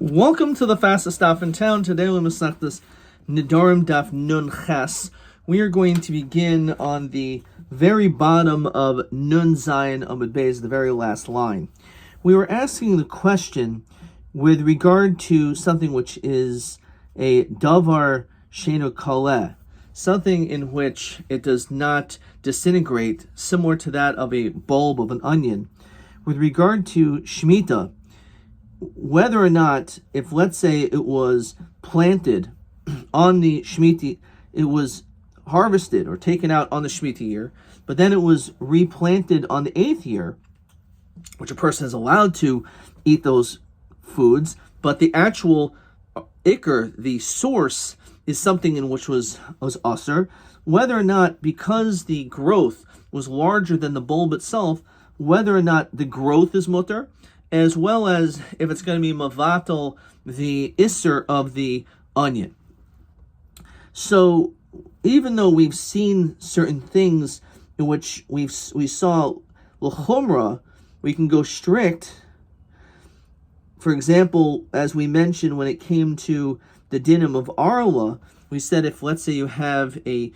Welcome to the fastest stop in town. Today we masach this Nedarim daf nun ches. We are going to begin on the very bottom of nun zayin amud beis, the very last line. We were asking the question with regard to something which is a davar shenu kaleh, something in which it does not disintegrate, similar to that of a bulb of an onion. With regard to Shemitah, whether or not, if let's say it was planted on the Shemitah, it was harvested or taken out on the Shemitah year, but then it was replanted on the 8th year, which a person is allowed to eat those foods, but the actual ikr, the source, is something in which was usher, whether or not, because the growth was larger than the bulb itself, whether or not the growth is mutter, as well as if it's going to be mavatal, the isser of the onion. So even though we've seen certain things in which we saw l'chumra, we can go strict. For example, as we mentioned when it came to the dinim of arla, we said if, let's say, you have a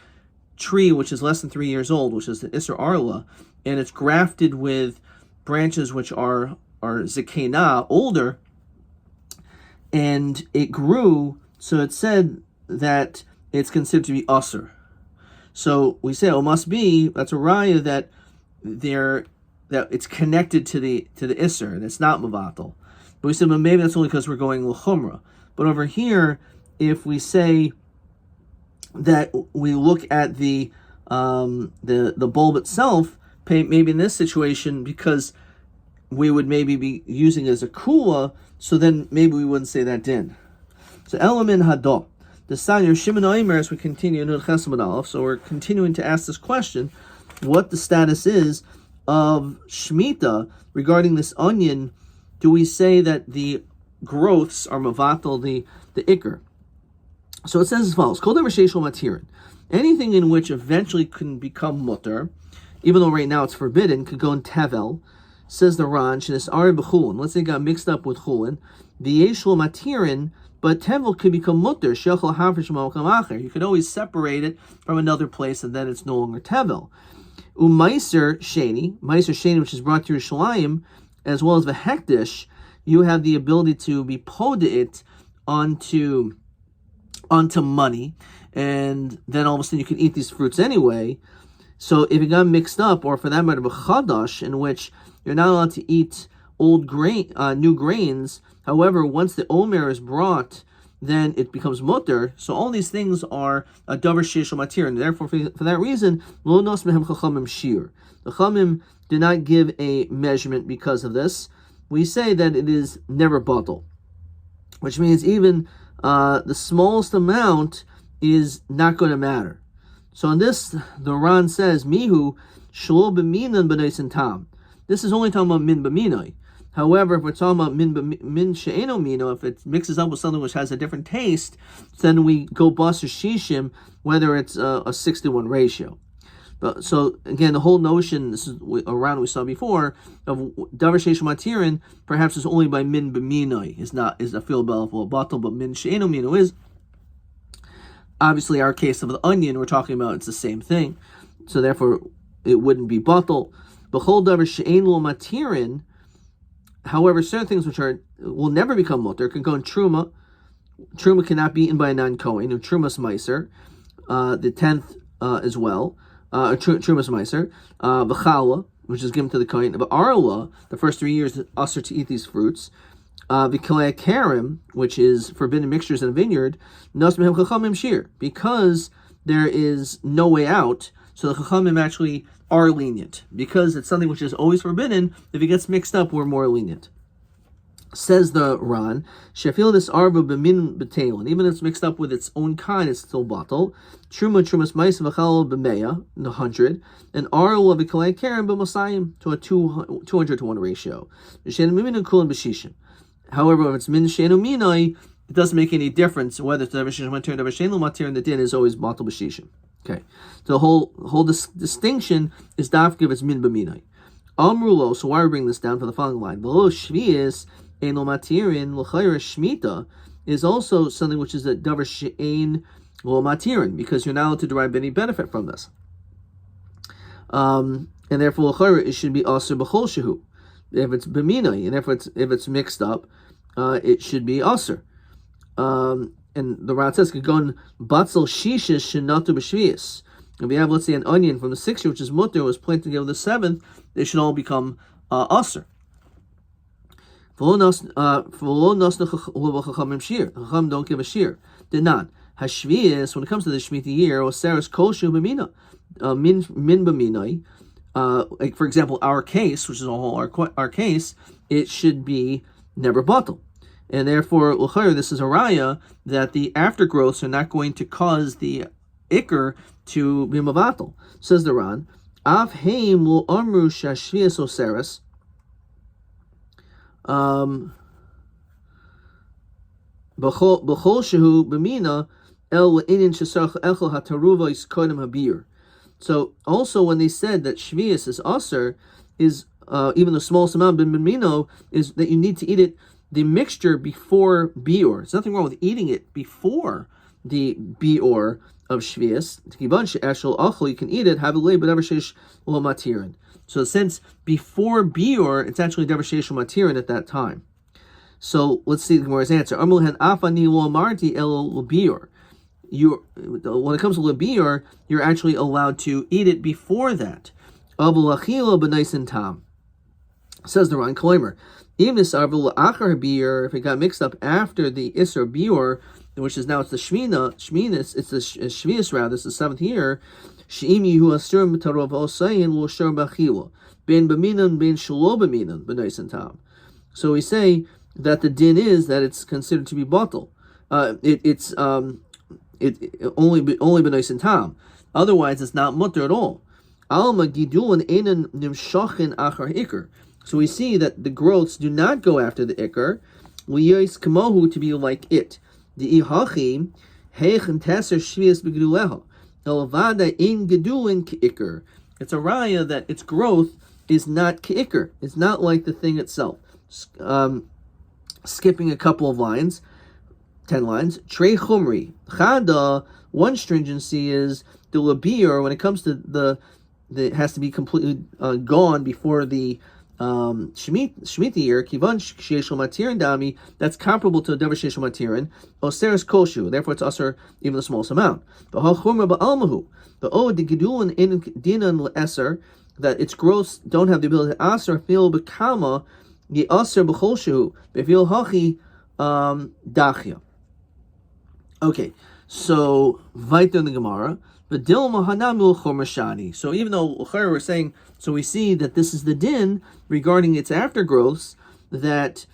tree which is less than 3 years old, which is the isser arla, and it's grafted with branches which are zakena, older, and it grew, so it said that it's considered to be usr. So we say, must be, that's a raya that it's connected to the isser, and it's not mavatal. But we said, well, maybe that's only because we're going l'chumra. But over here, if we say that we look at the bulb itself, maybe in this situation, because we would maybe be using it as a kula, so then maybe we wouldn't say that din. So Elamin Hado. The Sanya Shimon Oimer, as we continue in Chesed Aleph, so we're continuing to ask this question, what the status is of Shemitah regarding this onion. Do we say that the growths are mavatal, the ikr? So it says as follows: Kol davar sheishlo matirin. Anything in which eventually can become mutter, even though right now it's forbidden, could go in tevel. Says the Ran, shenis ari b'chulin. Let's say it got mixed up with chulin. The yeshlo matirin, but tevel could become mutter. Shechol hafresh ma'okam acher. You could always separate it from another place, and then it's no longer tevel. Meiser sheni, which is brought to Yerushalayim, as well as the hektish, you have the ability to be poda it onto money, and then all of a sudden you can eat these fruits anyway. So if it got mixed up, or for that matter, b'chadash, in which you're not allowed to eat new grains. However, once the omer is brought, then it becomes mutter. So all these things are a davar sheishlo matir, and therefore, for that reason, lo nos mehem chachamim shir. The chachamim do not give a measurement because of this. We say that it is never batal, which means even the smallest amount is not going to matter. So in this, the Ran says, mihu shlo b'minan b'neisin tam. This is only talking about min b'minoi. However, if we're talking about min she'eno mino, if it mixes up with something which has a different taste, then we go bas or shishim, whether it's a 6-to-1 ratio. But so again, the whole notion, this is a Ran we saw before, of davar sheishlo matirin, perhaps is only by min b'minoi, is a fil b'atal, but min she'eno mino is. Obviously, our case of the onion we're talking about, it's the same thing, so therefore it wouldn't be batal. B'chol davar she'ein lo matirin. However, certain things which will never become mutter can go in truma. Truma cannot be eaten by a non-kohen. Trumas meiser, the 10th as well. Trumas meiser, v'chala, which is given to the kohen. But arla, the first 3 years, is usher to eat these fruits. V'kalei karim, which is forbidden mixtures in a vineyard, nos mehem chachamim shir, because there is no way out. So the chachamim actually are lenient, because it's something which is always forbidden. If it gets mixed up, we're more lenient. Says the Ran, shefil this arba b'min b'teilin, even if it's mixed up with its own kind, it's still batal. Trumas ma'is v'chal b'meya, 100, and arla v'kalei karen b'mosayim, to a 200-to-1 ratio. However, if it's min she'enu minai, it doesn't make any difference whether it's davar sheishlo matir or davar she'ein lo matir, and the din is always batal b'shishim. Okay, so the whole distinction is dafka if it's min b'minai. Amrulo, so why are we bringing this down for the following line? Below Shvius, Eno Matirin, L'chayra Shmita, is also something which is a davar she'ein lo matirin, because you're not allowed to derive any benefit from this. And therefore, it should be aser b'chol shehu. If it's b'minai, and therefore if it's mixed up, it should be aser. And the Ran says, "Kagon batzel shishes shenatu b'shvius." If you have, let's say, an onion from the 6th year, which is mutter, was planted together with the 7th, they should all become aser. Chacham don't give a shear. Did not. Hashvius, when it comes to the Shemitah year, or Saras Koshu B'mina, min b'minai. Like, for example, our case, which is our case, it should be never bottle. And therefore, this is a raya that the aftergrowths are not going to cause the ikr to be mavatal. Says the Ran, Av heim lo amru shashvius oseres. B'chol shehu b'mina el inin shesach echel hataruva is kodem habir. So also when they said that shvius is aser, is even the smallest amount b'mino, is that you need to eat it, the mixture before bior. There's nothing wrong with eating it before the bior of shvius. You can eat it, have a lay, but never sheish lo matirin. So since before bior, it's actually never sheish lo matirin at that time. So let's see the Gemara's answer. When it comes to lebior, you're actually allowed to eat it before that. Says the Ran Kloimer. Even if it got mixed up after the Isser Bior, which is now it's the Shminis, it's the Shvius rather, it's the 7th year. So we say that the din is that it's considered to be bottle. It's only b'nois and tam. Otherwise, it's not mutter at all. Alma gidulin enan nimshachin achar ikr. So we see that the growths do not go after the ikr. Liyos kamohu, to be like it. The ihachi heichen teser shvius b'geduleha. Elavada in gedulin k'ikr. It's a raya that its growth is not k'ikr. It's not like the thing itself. Skipping a couple of lines, 10 lines. Trei chumri. Chada, one stringency is the labir, when it comes to it has to be completely gone before the Shemitah year. Kivan sheyesh matirin dami, that's comparable to a davar sheyesh matirin. Oseres koshu, therefore it's aser even the smallest amount. But ha chumra ba'almahu, the the gedulin in dinan le'eser, that its growths don't have the ability to aser fil b'kama. Okay, so weiter in the Gemara. So even though we're saying, so we see that this is the din regarding its aftergrowths, that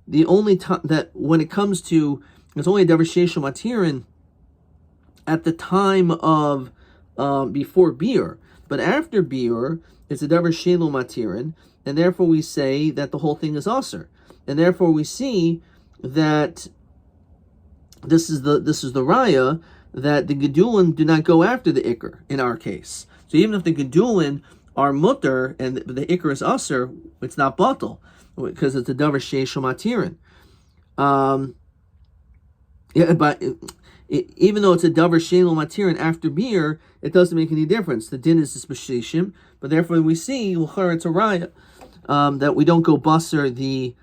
the only time that when it comes to, it's only a davar sheyesh matirin at the time of before biur, but after biur it's a davar sheyesh matirin. And therefore we say that the whole thing is aser. And therefore we see that this is the raya that the gedulin do not go after the ikr in our case. So even if the gedulin are mutter and the ikr is aser, it's not batal because it's a davar sheyesh matirin. But even though it's a davar sheyesh matirin after beer, it doesn't make any difference. The din is b'shishim, but therefore we see it's a raya. That we don't go busser the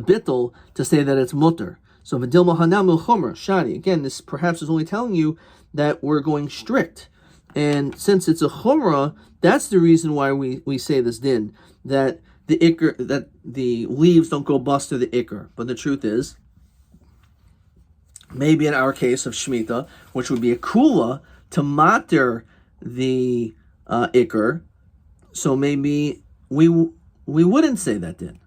bittel to say that it's mutter. So v'dilma hanamil chomer shadi. Again, this perhaps is only telling you that we're going strict, and since it's a chumrah, that's the reason why we say this din, that the ikr, that the leaves don't go buster the ikr. But the truth is, maybe in our case of Shemitah, which would be a kula to matter the ikr, so maybe we wouldn't say that din.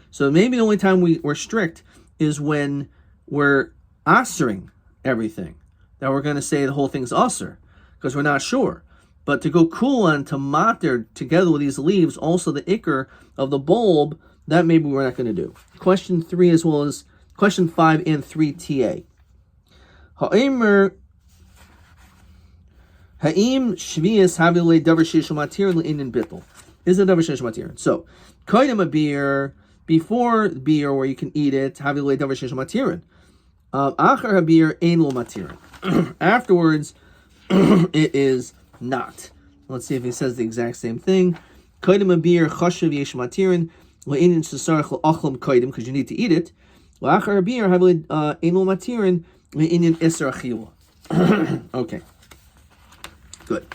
So maybe the only time we're strict is when we're asering everything, that we're going to say the whole thing's aser, because we're not sure. But to go kulan to mater together with these leaves, also the ikr of the bulb, that maybe we're not going to do. Question 3 as well as question 5 and 3 TA. Ha'emer Ha'im shvius havile davar sheishel matirin le'inin bittel. Is a davar sheishel matirin. So, koydem a beer, before beer where you can eat it, havile davar sheishel matirin. Achar habir ein lo matirin. Afterwards, it is not. Let's see if he says the exact same thing. Koydem a beer chashav yesh matirin le'inin sesarach le'achlam koydem, because you need to eat it. Achar habir havile ein lo matirin le'inin iser achila. Okay. Good.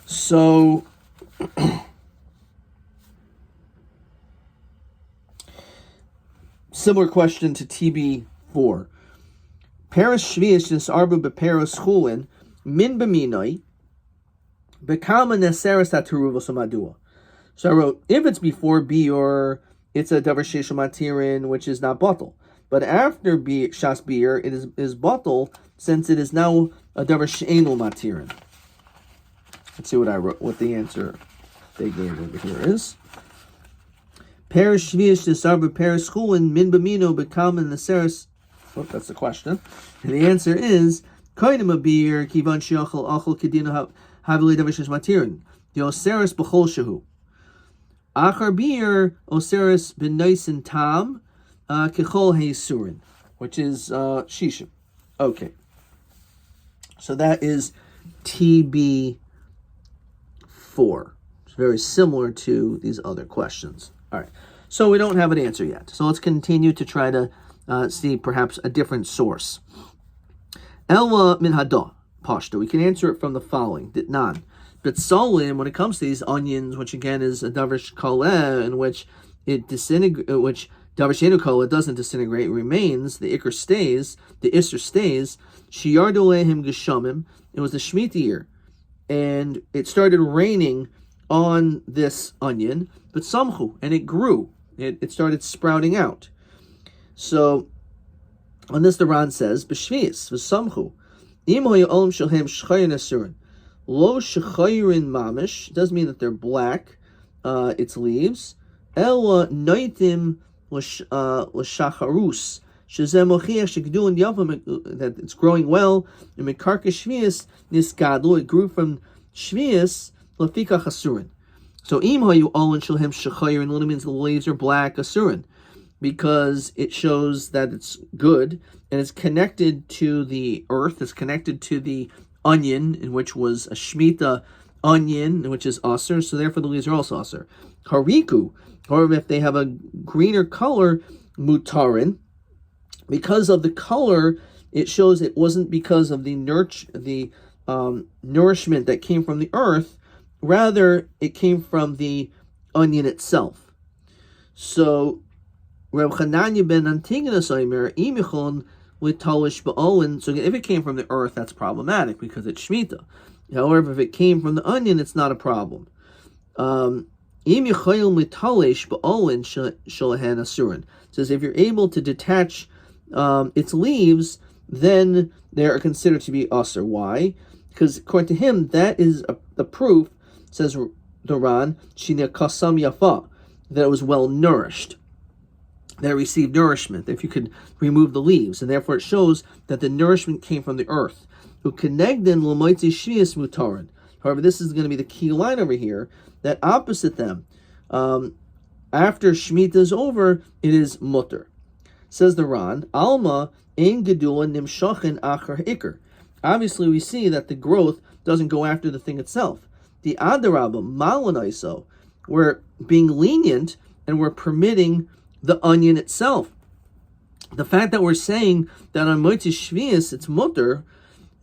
So, similar question to TB4. Paris shvius nis arba beparis chulin min b'minoi bekama neseres aturuvos amadua. So I wrote, if it's before biur, it's a davar sheishel matirin, which is not bottle. But after shas biur, it is bottle, since it is now a davar she'ein lo matirin. Let's see what I wrote. What the answer they gave over here is. Paris shvius desarba paris chulin min b'mino bekam in the seris. Oh, that's the question. And the answer is koydem a beer kivan sheachal achal kedina havili davar sheishel matirin. The oseris b'chol shehu. Achar beer oseris b'noisin tam kechol heisurin, which is shishim. Okay. So that is TB4. It's very similar to these other questions. All right. So we don't have an answer yet. So let's continue to try to see perhaps a different source. Elwa min hada pashta. We can answer it from the following. Ditnan. Betzolim, when it comes to these onions, which again is a davar koleh, in which it which davar she'einu koleh doesn't disintegrate, it remains, the ikr stays, the isser stays. Shiyardu lehim geshamim. It was the Shemitah year, and it started raining on this onion, but samchu, and it grew. It started sprouting out. So, on this the Ran says, b'shvius v'samchu, im hoyu olam shalhem shchayin asurin, lo shchayin mamish, doesn't mean that they're black, its leaves, ela noitim l'shacharus, shezeh mochiach shegdulin yavim, that it's growing well, and mekarka shvius nisgadlu, it grew from shvius l'fikach asurin. So im hayu olam shalhem shchayin literally means the leaves are black asurin, because it shows that it's good, and it's connected to the earth, it's connected to the onion, in which was a Shemitah onion, which is aser, so therefore the leaves are also aser. Hariku, however, if they have a greener color, mutarin, because of the color, it shows it wasn't because of the nourishment that came from the earth, rather it came from the onion itself. So Reb Chananya ben Antigonus Omer imichon litalish ba'olin. So if it came from the earth, that's problematic because it's Shemitah. However, if it came from the onion, it's not a problem. Im yichayil litalish ba'olin shalahan asurin. Says if you're able to detach its leaves, then they are considered to be aser. Why? Because according to him, that is the proof. Says the Ran, shina kasam yafa, that it was well nourished, that received nourishment, if you could remove the leaves, and therefore it shows that the nourishment came from the earth. However, this is going to be the key line over here, that opposite them, after Shemitah is over, it is mutter. Says the Ran, Alma ein gedula nimshachin achar ikr. Obviously, we see that the growth doesn't go after the thing itself. The adarabba malanaiso, we're being lenient and we're permitting the onion itself. The fact that we're saying that on Motzei Shvius it's mutter,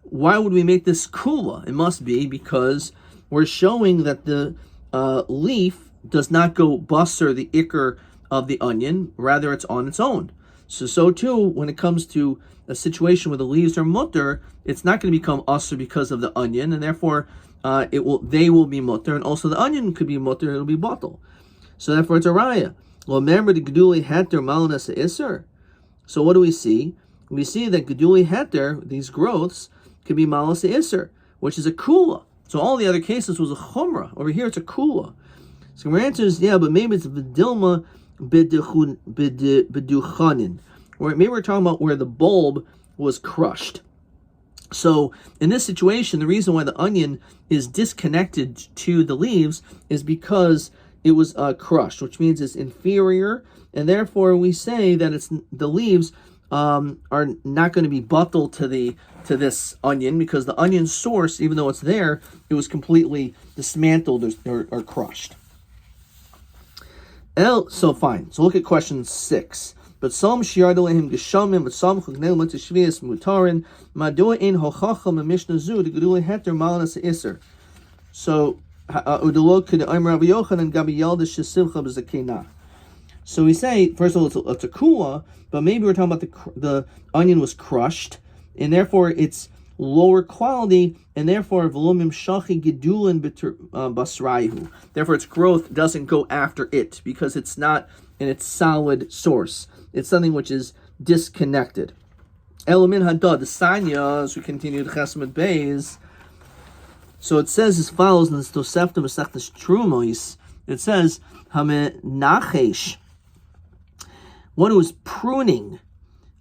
why would we make this kula? It must be because we're showing that the leaf does not go busser the ikr of the onion, rather it's on its own. So too, when it comes to a situation where the leaves are mutter, it's not going to become usher because of the onion, and therefore they will be mutter, and also the onion could be mutter, it'll be bottle. So therefore it's a raya. Well, remember the geduli heter malanas iser. So what do we see? We see that geduli heter, these growths, could be malanas iser, which is a kula. So all the other cases was a chumrah. Over here it's a kula. So our answer is yeah, but maybe it's vidilma beduchanin, or maybe we're talking about where the bulb was crushed. So in this situation, the reason why the onion is disconnected to the leaves is because it was crushed, which means it's inferior, and therefore we say that it's the leaves are not going to be bottled to this onion, because the onion source, even though it's there, it was completely dismantled or crushed. So fine. So look at question 6. But some shiardolehim geshamim, but some chugnel matishvias mutarin, madua in hochacham and mishnah zu the gedule heter malanas iser. So udulok could Omer Rabbi Yochanan gabi yalda shesimcha b'zakena. So we say, first of all, it's a kula, but maybe we're talking about the onion was crushed, and therefore it's lower quality, and therefore volumim shachi gedulin basraihu. Therefore, its growth doesn't go after it because it's not in its solid source. It's something which is disconnected. Elamin hadad the sanya. As we continue the Chesed Beis. So it says as follows in the Tosefta Masechtas Trumos. It says hamenachesh, one who is pruning.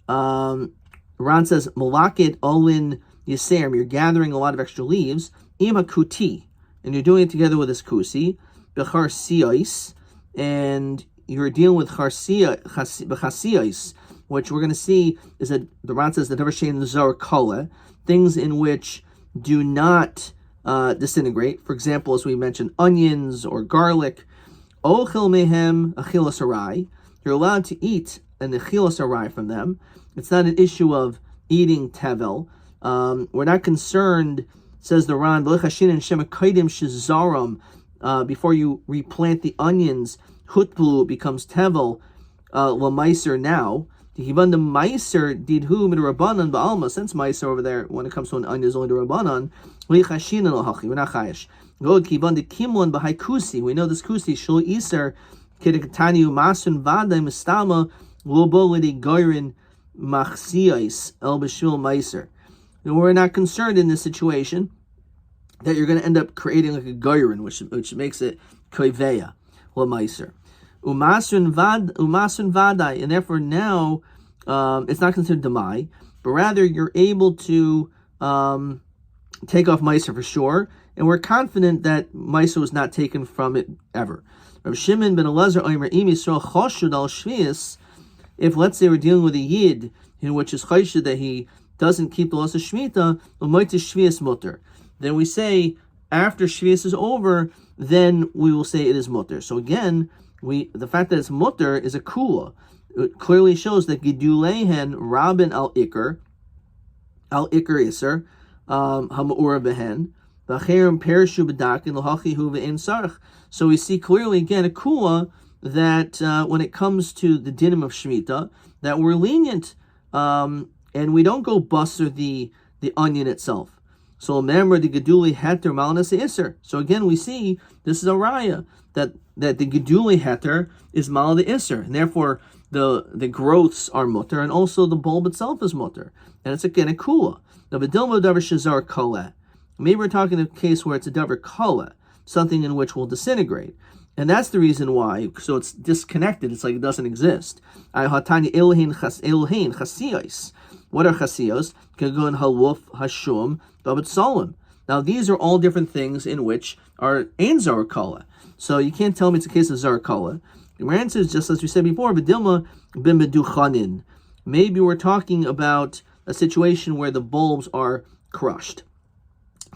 Ran says malakit olin yiserim. You're gathering a lot of extra leaves. Ima kuti, and you're doing it together with this kusi bechar siyos, and you're dealing with chasiyos, which we're going to see is that the Ran says the never shein zar kala, things in which do not disintegrate. For example, as we mentioned, onions or garlic. Ochel mehem achilas harai. You're allowed to eat an achilas harai from them. It's not an issue of eating tevel. We're not concerned, says the Ran, before you replant the onions, hutblu becomes tevel lameiser now. The meiser didhu midrabanan ba'alma. Since meiser over there, when it comes to an onion, is only the rabbanan. We're not chayish. God kibanda kimlon b'hai kusi. We know this kusi shul iser kedekatani umasun vada mistama lobo lidi goyrin machsiyais el b'shul meiser. We're not concerned in this situation that you're going to end up creating like a goyrin, which makes it koiveya lameiser. Umasun vadai, and therefore now it's not considered demai, but rather you're able to take off meiser for sure, and we're confident that meiser was not taken from it ever. Rabbi Shimon ben Elazar Omer Im Yisrael choshud al shvius. If let's say we're dealing with a yid in which is choshud that he doesn't keep the laws of shmita, shvius mutter, then we say after shvius is over, then we will say it is mutter. So again, the fact that it's mutter is a kula. It clearly shows that gidulehen rabin al ikr iser hamura behen v'cherim perishu b'dakin l'hachi hu v'ein sarach. So we see clearly again a kula that when it comes to the dinim of shmita, that we're lenient and we don't go buster the onion itself. So remember the geduli heter malnas iser. So again we see this is a raya that the geduli heter is mal the iser, and therefore the growths are mutter, and also the bulb itself is mutter, and it's again a kula. Now v'dilma davar shazar kala. Maybe we're talking a case where it's a davar kala, something in which will disintegrate, and that's the reason why. So it's disconnected. It's like it doesn't exist. Hatani ilhin chasiyos. What are chasiyos? Kagun haluf hashum davat salim. Now these are all different things in which are ein zar kala. So you can't tell me it's a case of zar kala. The answer is just as we said before, v'dilma bim meduchanin. Maybe we're talking about a situation where the bulbs are crushed.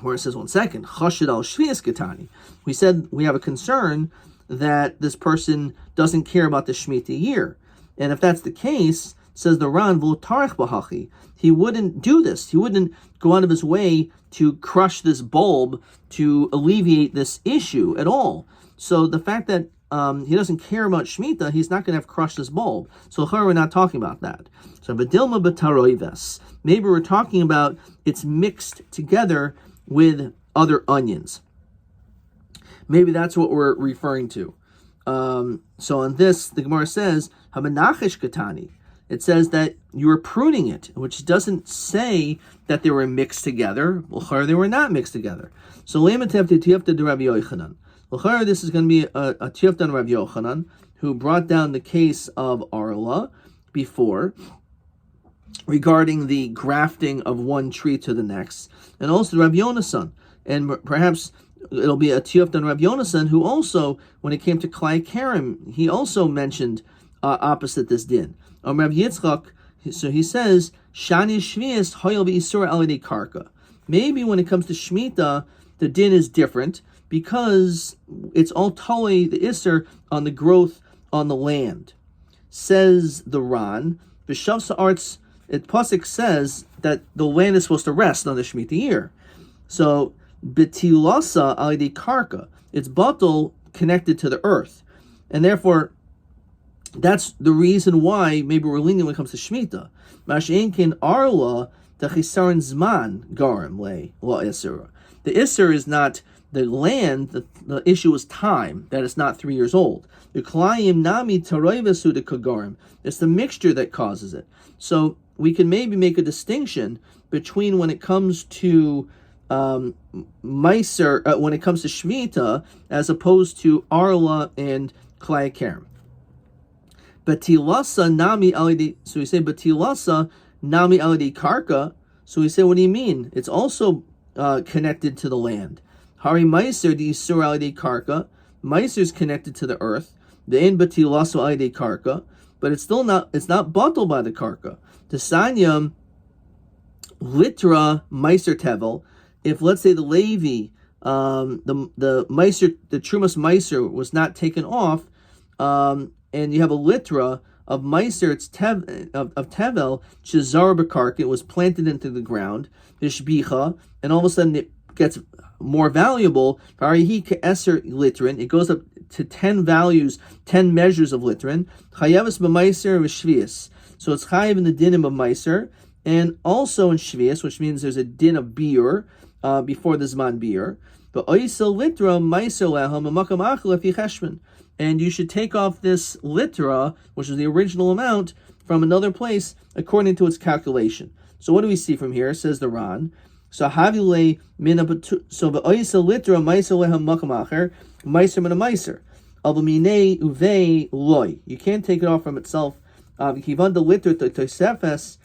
Where it says, 1 second, chashid al shvius ketani. We said we have a concern that this person doesn't care about the Shemitah year. And if that's the case, says the Ran, v'utarich b'hachi, he wouldn't do this. He wouldn't go out of his way to crush this bulb to alleviate this issue at all. So the fact that he doesn't care about Shemitah, he's not going to have crushed this bulb. So we're not talking about that. So v'dilma b'taroives. Maybe we're talking about it's mixed together with other onions. Maybe that's what we're referring to. So on this, the Gemara says, Hamanachish katani. It says that you were pruning it, which doesn't say that they were mixed together. L'chara, they were not mixed together. So Lematev Tiyafta de Rabbi Yochanan. L'chara, this is going to be a Tiyafta on Rabbi Yochanan, who brought down the case of Arla before. regarding the grafting of one tree to the next, and also Rabbi Yonasan, and perhaps it'll be a tiyuf on Rabbi Yonasan, who also, when it came to Klai Kerem, he also mentioned opposite this din. Rabbi Yitzchak, so he says, Shani Shvius Hoyel B'Isur Alidei Karka. Maybe when it comes to Shemitah, the din is different because it's all totally the Isser on the growth on the land. Says the Ran, B'Shav Sa'arts, Pasuk says that the land is supposed to rest on the Shemitah year. So, B'Tilasa Alidei Karka, it's batal connected to the earth. And therefore, that's the reason why maybe we're lenient when it comes to Shemitah. Mash'enkin Arla, the Chisaron Zman Garim Le La Isra. The Isser is not the land, the issue is time, that it's not 3 years old. The Klayim Nami Taroivasu de Kagarim. It's the mixture that causes it. So we can maybe make a distinction between when it comes to Meiser, when it comes to Shemitah, as opposed to Arla and Klai Kerem. Batilasa Nami Alidi. So we say Batilasa Nami Alidi Karka. So we say, what do you mean? It's also connected to the land. Hari Meiser di Isur Alidi Karka. Meiser is connected to the earth. The in Batilasa Alidi Karka, but it's still not. It's not bottled by the Karka. The Sanyam Litra Meiser Tevel. If let's say the Levi, the Meiser, the Trumas Meiser was not taken off. And you have a litra of Meiser, it's of Tevel, Shazar Bakark, it was planted into the ground, Vishbicha, and all of a sudden it gets more valuable. Varihi Ke'eser litrin, it goes up to 10 values, 10 measures of litrin. Chayavis b'Meiser v'Shvius. So it's chayav in the dinim of Meiser, and also in Shvius, which means there's a din of biur before the Zman biur. But oisel litra Meiser leham amakam achla fi cheshman. And you should take off this litra, which is the original amount, from another place according to its calculation. So what do we see from here? Says the Ran. So havile so v'oisa litra meiser lehem makam acher meiser min a meiser avamine uve loy. You can't take it off from itself. Kivan the litra to tosefes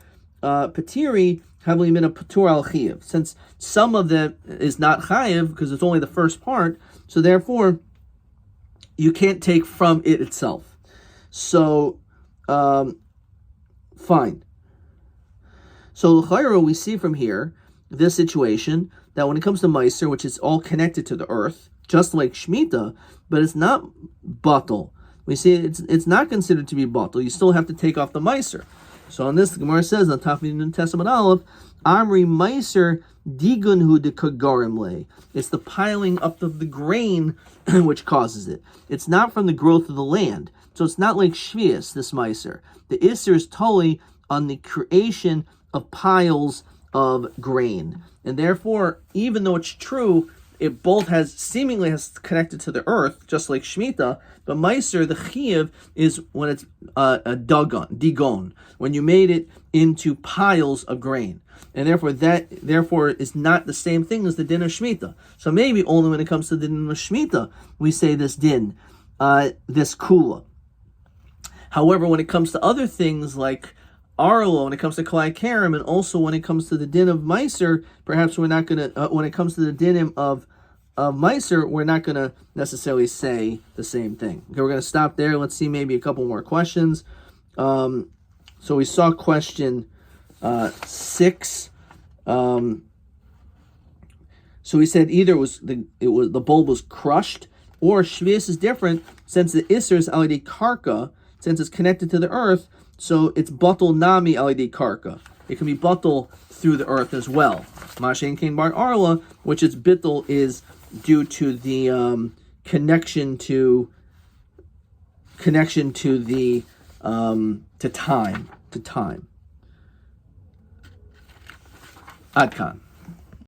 patiri havile min a patur al chiyav. Since some of it is not chayiv because it's only the first part, so therefore you can't take from it itself. So, fine. So, l'chayra, we see from here, this situation, that when it comes to Meiser, which is all connected to the earth, just like Shemitah, but it's not batal. We see it's not considered to be batal. You still have to take off the Meiser. So on this, the Gemara says, on Tafid Nun Testament Aleph, Amri Meiser Digunhu de Kagarim Le. It's the piling up of the grain which causes it. It's not from the growth of the land. So it's not like Shvius, this Meiser. The Isser is totally on the creation of piles of grain. And therefore, even though it's true, it both seemingly has connected to the earth, just like Shemitah, but Meiser, the Chiyuv, is when it's digon, when you made it into piles of grain. And therefore is not the same thing as the din of Shemitah. So maybe only when it comes to the din of Shemitah, we say this din, this kula. However, when it comes to other things like Arlo, when it comes to Klai Kerem, and also when it comes to the din of Meiser, perhaps we're not going to, when it comes to the din of Meiser, we're not going to necessarily say the same thing. Okay, we're going to stop there. Let's see maybe a couple more questions. So we saw question 6. So we said either the bulb was crushed, or Shvius is different since the Isser is alidei karka, since it's connected to the earth. So it's batal nami alidei karka. It can be batal through the earth as well. Mashen kain bar arla, which its bittul is due to the connection to the to time. Adkan.